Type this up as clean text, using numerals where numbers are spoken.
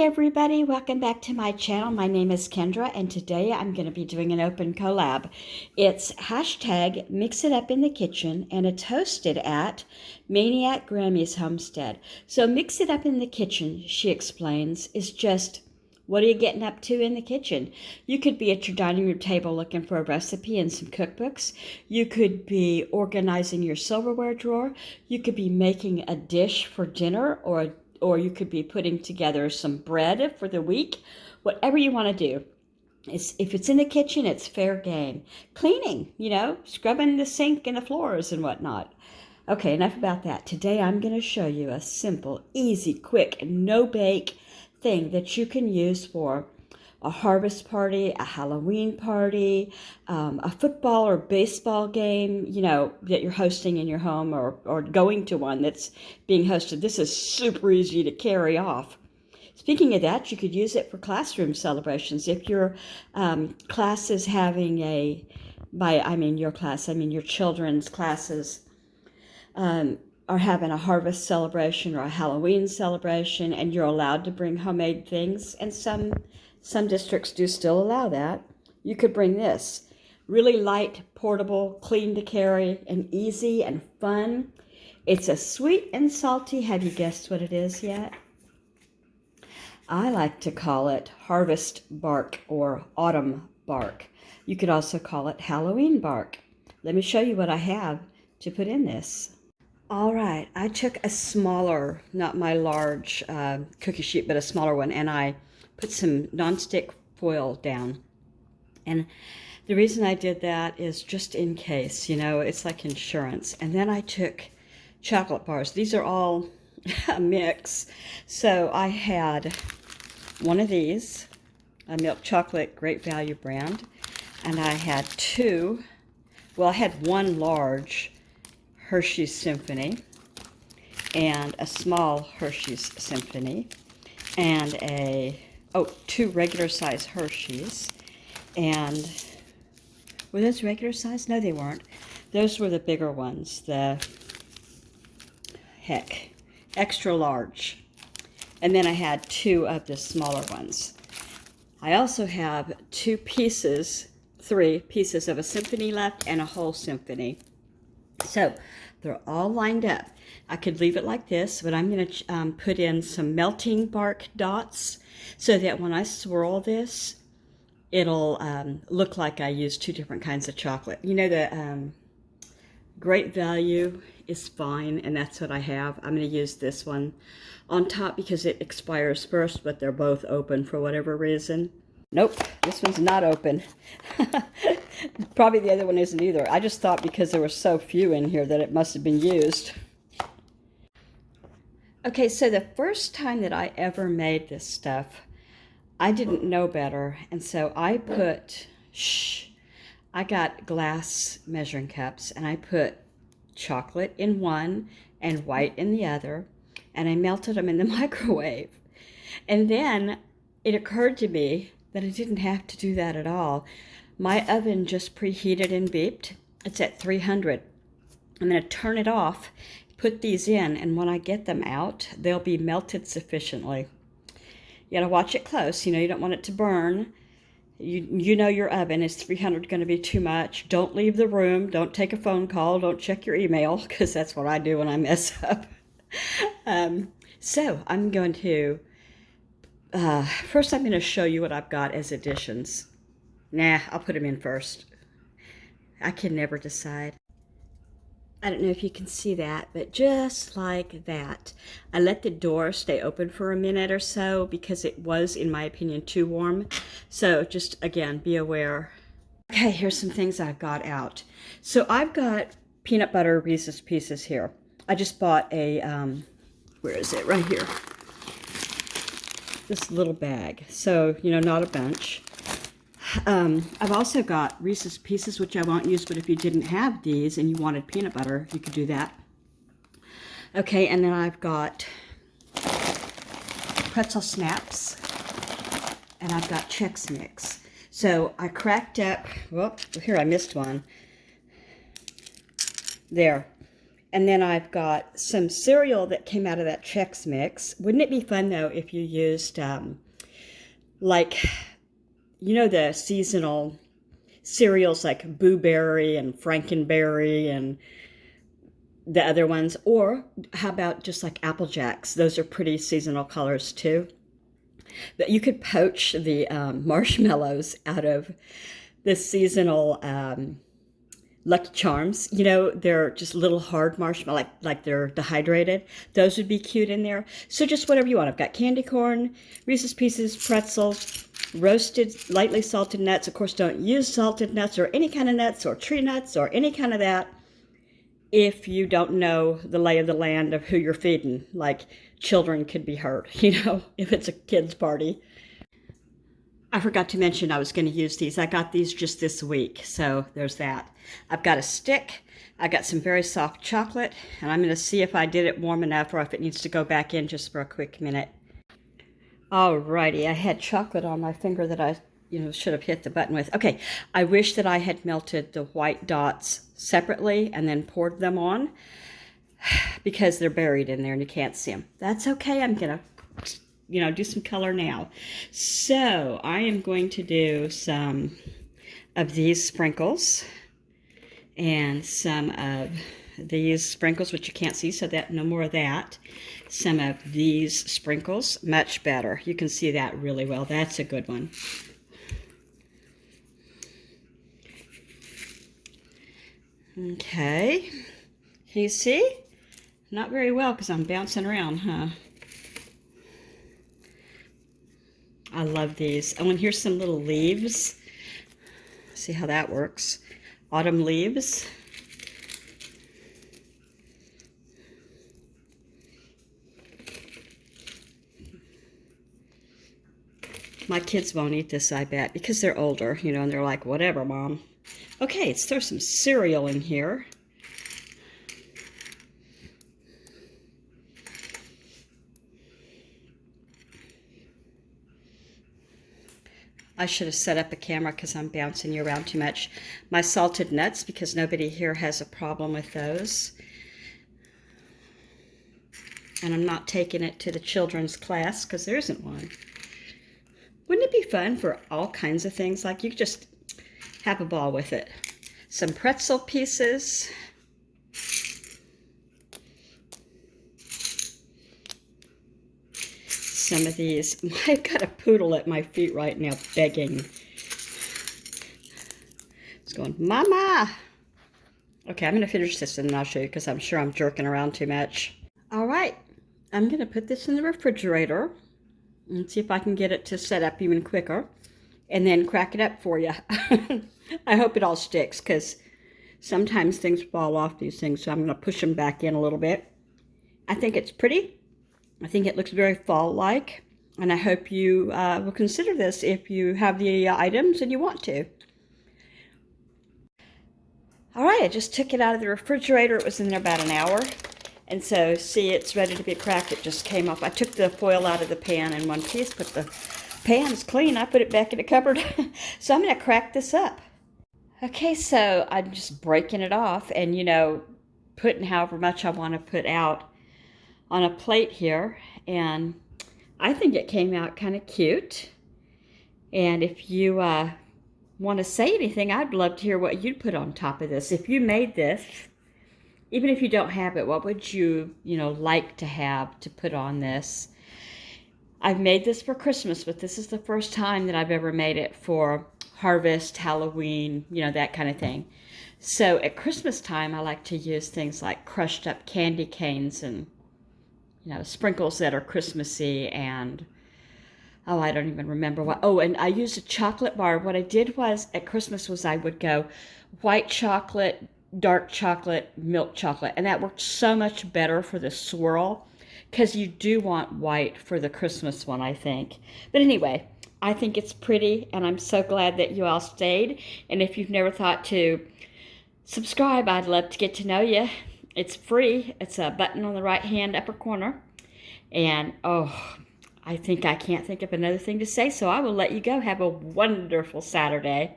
Hey everybody, welcome back to my channel. My name is Kendra and today I'm going to be doing an open collab. It's hashtag Mix It Up in the Kitchen and it's hosted at Maniac Grammy's Homestead. So Mix It Up in the Kitchen, she explains, is just what are you getting up to in the kitchen? You could be at your dining room table looking for a recipe and some cookbooks. You could be organizing your silverware drawer. You could be making a dish for dinner or you could be putting together some bread for the week. Whatever you want to do. If it's in the kitchen, it's fair game. Cleaning, scrubbing the sink and the floors and whatnot. Okay, enough about that. Today I'm going to show you a simple, easy, quick, no-bake thing that you can use for a harvest party, a Halloween party, a football or baseball game, that you're hosting in your home or going to one that's being hosted. This is super easy to carry off. Speaking of that, you could use it for classroom celebrations. If your class is having your children's classes are having a harvest celebration or a Halloween celebration, and you're allowed to bring homemade things, and some districts do still allow that. You could bring this. Really light, portable, clean to carry, and easy and fun. It's a sweet and salty. Have you guessed what it is yet? I like to call it harvest bark or autumn bark. You could also call it Halloween bark. Let me show you what I have to put in this. All right, I took a smaller, not my large cookie sheet, but a smaller one, and I put some nonstick foil down. And the reason I did that is just in case, it's like insurance. And then I took chocolate bars. These are all a mix. So I had one of these, a milk chocolate Great Value brand, and I had I had one large Hershey's Symphony and a small Hershey's Symphony and two regular size Hershey's. And were those regular size? No, they weren't. Those were the bigger ones, extra large. And then I had two of the smaller ones. I also have three pieces of a symphony left and a whole symphony. So they're all lined up. I could leave it like this, but I'm going to put in some melting bark dots so that when I swirl this, it'll look like I used two different kinds of chocolate. The Great Value is fine, and that's what I have. I'm going to use this one on top because it expires first, but they're both open for whatever reason. Nope, this one's not open. Probably the other one isn't either. I just thought because there were so few in here that it must have been used. Okay, so the first time that I ever made this stuff, I didn't know better, and so I got glass measuring cups, and I put chocolate in one and white in the other, and I melted them in the microwave. And then it occurred to me that I didn't have to do that at all. My oven just preheated and beeped. It's at 300. I'm going to turn it off, put these in, and when I get them out, they'll be melted sufficiently. You got to watch it close. You don't want it to burn. You know your oven is 300 going to be too much. Don't leave the room. Don't take a phone call. Don't check your email, because that's what I do when I mess up. So I'm going to, first I'm going to show you what I've got as additions. I'll put them in first. I can never decide. I don't know if you can see that, but just like that. I let the door stay open for a minute or so because it was, in my opinion, too warm. So just, again, be aware. Okay, here's some things I've got out. So I've got peanut butter Reese's Pieces here. I just bought a, where is it? Right here. This little bag. So, not a bunch. I've also got Reese's Pieces, which I won't use, but if you didn't have these and you wanted peanut butter, you could do that. Okay, and then I've got pretzel snaps, and I've got Chex Mix. So I cracked up, here I missed one. There. And then I've got some cereal that came out of that Chex Mix. Wouldn't it be fun, though, if you used, like, you know, the seasonal cereals like Boo Berry and Frankenberry and the other ones? Or how about just like Apple Jacks? Those are pretty seasonal colors, too. But you could poach the marshmallows out of the seasonal Lucky Charms. You know, they're just little hard marshmallow, like they're dehydrated. Those would be cute in there. So just whatever you want. I've got candy corn, Reese's Pieces, pretzels, roasted, lightly salted nuts. Of course, don't use salted nuts or any kind of nuts or tree nuts or any kind of that if you don't know the lay of the land of who you're feeding. Like, children could be hurt, you know, if it's a kid's party. I forgot to mention I was going to use these. I got these just this week, so there's that. I've got a stick. I got some very soft chocolate, and I'm going to see if I did it warm enough or if it needs to go back in just for a quick minute. Alrighty, I had chocolate on my finger that I, should have hit the button with. Okay, I wish that I had melted the white dots separately and then poured them on because they're buried in there and you can't see them. That's okay. I'm going to do some color now. So I am going to do some of these sprinkles and some of these sprinkles, which you can't see, so that no more of that. Some of these sprinkles, much better. You can see that really well. That's a good one. Okay. Can you see? Not very well because I'm bouncing around, huh? I love these. Oh, and here's some little leaves. See how that works. Autumn leaves. My kids won't eat this, I bet, because they're older, and they're like, whatever, Mom. Okay, let's throw some cereal in here. I should have set up a camera because I'm bouncing you around too much. My salted nuts, because nobody here has a problem with those. And I'm not taking it to the children's class because there isn't one. Wouldn't it be fun for all kinds of things? Like, you could just have a ball with it. Some pretzel pieces. Some of these. I've got a poodle at my feet right now begging. It's going, Mama! Okay, I'm going to finish this and then I'll show you because I'm sure I'm jerking around too much. All right, I'm going to put this in the refrigerator and see if I can get it to set up even quicker and then crack it up for you. I hope it all sticks because sometimes things fall off these things, so I'm going to push them back in a little bit. I think it's pretty. I think it looks very fall-like, and I hope you will consider this if you have the items and you want to. All right, I just took it out of the refrigerator. It was in there about an hour, and so see, it's ready to be cracked. It just came off. I took the foil out of the pan in one piece, but the pan's clean. I put it back in the cupboard, so I'm going to crack this up. Okay, so I'm just breaking it off and, putting however much I want to put out on a plate here, and I think it came out kind of cute. And if you want to say anything, I'd love to hear what you'd put on top of this. If you made this, even if you don't have it, what would you, like to have to put on this? I've made this for Christmas, but this is the first time that I've ever made it for Harvest, Halloween, that kind of thing. So at Christmas time, I like to use things like crushed up candy canes and sprinkles that are Christmassy, and I don't even remember what. Oh, and I used a chocolate bar. What I did was at Christmas was I would go white chocolate, dark chocolate, milk chocolate, and that worked so much better for the swirl because you do want white for the Christmas one, I think. But anyway, I think it's pretty, and I'm so glad that you all stayed. And if you've never thought to subscribe, I'd love to get to know you. It's free. It's a button on the right-hand upper corner. And, I can't think of another thing to say, so I will let you go. Have a wonderful Saturday.